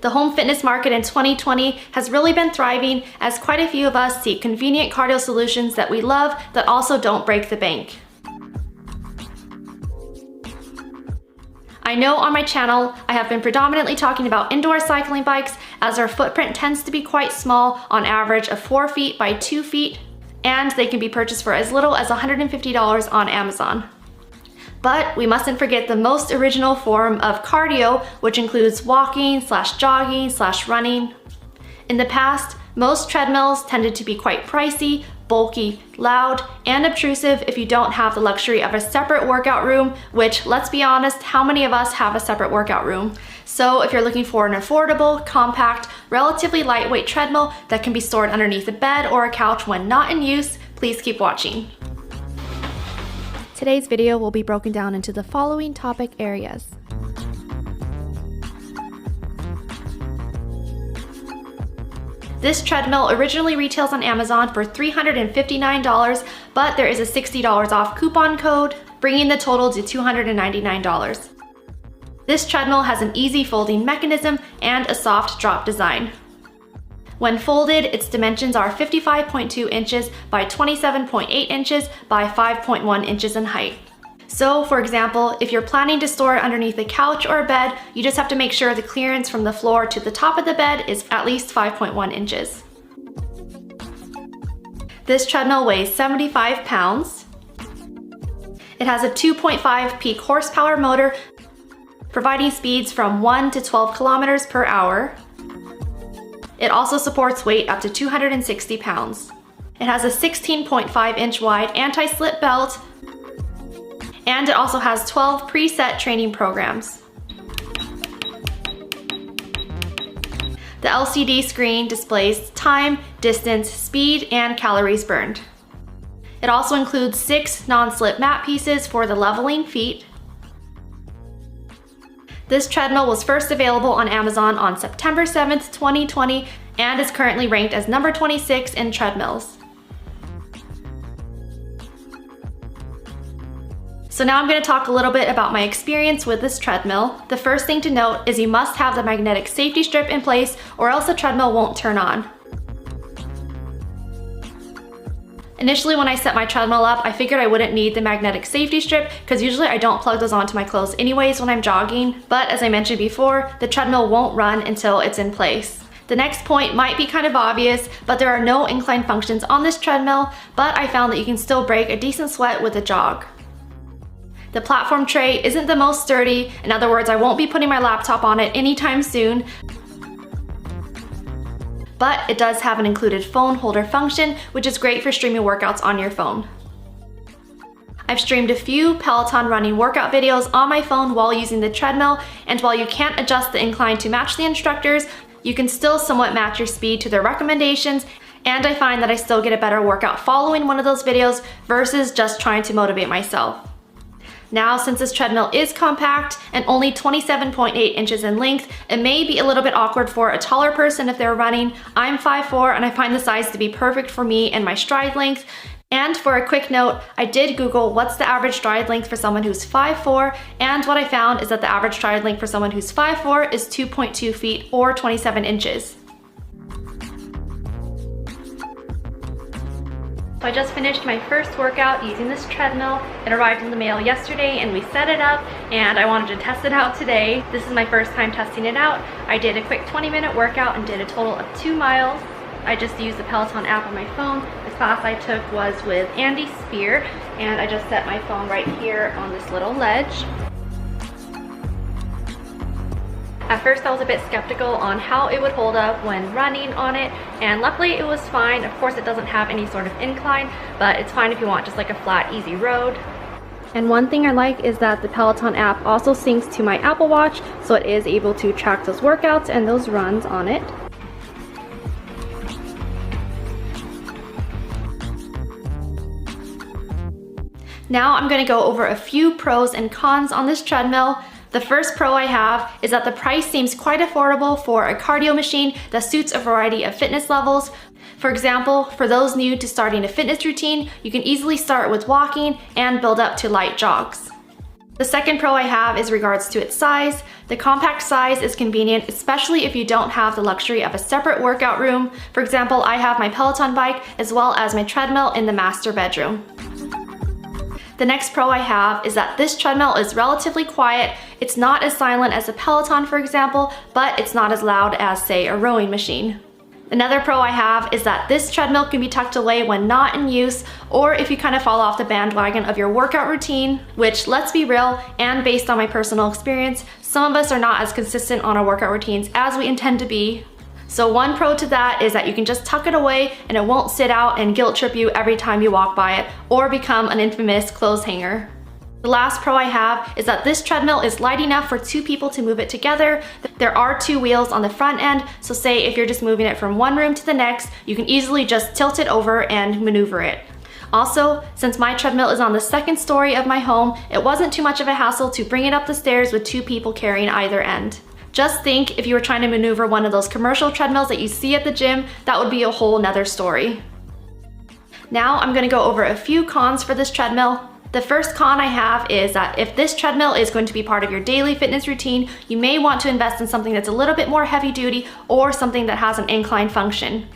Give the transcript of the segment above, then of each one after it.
The home fitness market in 2020 has really been thriving as quite a few of us seek convenient cardio solutions that we love that also don't break the bank. I know on my channel I have been predominantly talking about indoor cycling bikes as their footprint tends to be quite small, on average of 4 feet by 2 feet, and they can be purchased for as little as $150 on Amazon. But we mustn't forget the most original form of cardio, which includes walking / jogging / running. In the past, most treadmills tended to be quite pricey, bulky, loud, and obtrusive if you don't have the luxury of a separate workout room, which, let's be honest, how many of us have a separate workout room? So if you're looking for an affordable, compact, relatively lightweight treadmill that can be stored underneath a bed or a couch when not in use, please keep watching. Today's video will be broken down into the following topic areas. This treadmill originally retails on Amazon for $359, but there is a $60 off coupon code, bringing the total to $299. This treadmill has an easy folding mechanism and a soft drop design. When folded, its dimensions are 55.2 inches by 27.8 inches by 5.1 inches in height. So, for example, if you're planning to store it underneath a couch or a bed, you just have to make sure the clearance from the floor to the top of the bed is at least 5.1 inches. This treadmill weighs 75 pounds. It has a 2.5 peak horsepower motor, providing speeds from 1 to 12 kilometers per hour. It also supports weight up to 260 pounds. It has a 16.5 inch wide anti-slip belt, and it also has 12 preset training programs. The LCD screen displays time, distance, speed, and calories burned. It also includes 6 non-slip mat pieces for the leveling feet. This treadmill was first available on Amazon on September 7th, 2020, and is currently ranked as number 26 in Treadmills. So now I'm going to talk a little bit about my experience with this treadmill. The first thing to note is you must have the magnetic safety strip in place or else the treadmill won't turn on. Initially, when I set my treadmill up, I figured I wouldn't need the magnetic safety strip because usually I don't plug those onto my clothes anyways when I'm jogging. But as I mentioned before, the treadmill won't run until it's in place. The next point might be kind of obvious, but there are no incline functions on this treadmill, but I found that you can still break a decent sweat with a jog. The platform tray isn't the most sturdy. In other words, I won't be putting my laptop on it anytime soon. But it does have an included phone holder function, which is great for streaming workouts on your phone. I've streamed a few Peloton running workout videos on my phone while using the treadmill, and while you can't adjust the incline to match the instructors, you can still somewhat match your speed to their recommendations, and I find that I still get a better workout following one of those videos versus just trying to motivate myself. Now, since this treadmill is compact and only 27.8 inches in length, it may be a little bit awkward for a taller person if they're running. I'm 5'4" and I find the size to be perfect for me and my stride length. And for a quick note, I did Google what's the average stride length for someone who's 5'4", and what I found is that the average stride length for someone who's 5'4" is 2.2 feet or 27 inches. So I just finished my first workout using this treadmill. It arrived in the mail yesterday and we set it up, and I wanted to test it out today. This is my first time testing it out. I did a quick 20-minute workout and did a total of 2 miles. I just used the Peloton app on my phone. The class I took was with Andy Spear, and I just set my phone right here on this little ledge. At first I was a bit skeptical on how it would hold up when running on it, and luckily it was fine. Of course it doesn't have any sort of incline, but it's fine if you want just like a flat, easy road. And one thing I like is that the Peloton app also syncs to my Apple Watch, so it is able to track those workouts and those runs on it. Now I'm going to go over a few pros and cons on this treadmill. The first pro I have is that the price seems quite affordable for a cardio machine that suits a variety of fitness levels. For example, for those new to starting a fitness routine, you can easily start with walking and build up to light jogs. The second pro I have is regards to its size. The compact size is convenient, especially if you don't have the luxury of a separate workout room. For example, I have my Peloton bike as well as my treadmill in the master bedroom. The next pro I have is that this treadmill is relatively quiet. It's not as silent as a Peloton, for example, but it's not as loud as, say, a rowing machine. Another pro I have is that this treadmill can be tucked away when not in use, or if you kind of fall off the bandwagon of your workout routine, which, let's be real, and based on my personal experience, some of us are not as consistent on our workout routines as we intend to be. So one pro to that is that you can just tuck it away and it won't sit out and guilt trip you every time you walk by it or become an infamous clothes hanger. The last pro I have is that this treadmill is light enough for 2 people to move it together. There are 2 wheels on the front end, so say if you're just moving it from one room to the next, you can easily just tilt it over and maneuver it. Also, since my treadmill is on the 2nd story of my home, it wasn't too much of a hassle to bring it up the stairs with 2 people carrying either end. Just think if you were trying to maneuver one of those commercial treadmills that you see at the gym, that would be a whole nother story. Now I'm gonna go over a few cons for this treadmill. The first con I have is that if this treadmill is going to be part of your daily fitness routine, you may want to invest in something that's a little bit more heavy duty or something that has an incline function.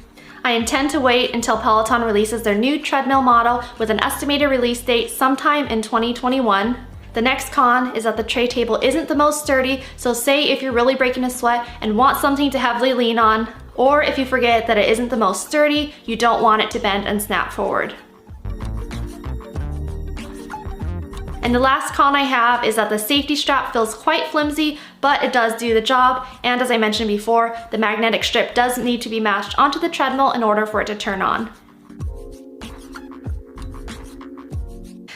I intend to wait until Peloton releases their new treadmill model with an estimated release date sometime in 2021. The next con is that the tray table isn't the most sturdy, so say if you're really breaking a sweat and want something to heavily lean on, or if you forget that it isn't the most sturdy, you don't want it to bend and snap forward. And the last con I have is that the safety strap feels quite flimsy, but it does do the job. And as I mentioned before, the magnetic strip does need to be matched onto the treadmill in order for it to turn on.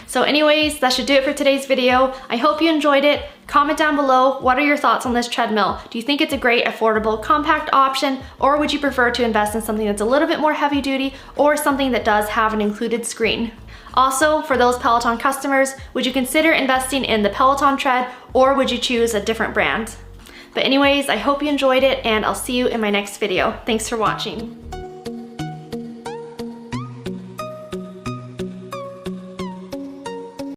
So anyways, that should do it for today's video. I hope you enjoyed it. Comment down below, what are your thoughts on this treadmill? Do you think it's a great, affordable, compact option, or would you prefer to invest in something that's a little bit more heavy duty, or something that does have an included screen? Also, for those Peloton customers, would you consider investing in the Peloton Tread, or would you choose a different brand? But anyways, I hope you enjoyed it, and I'll see you in my next video. Thanks for watching.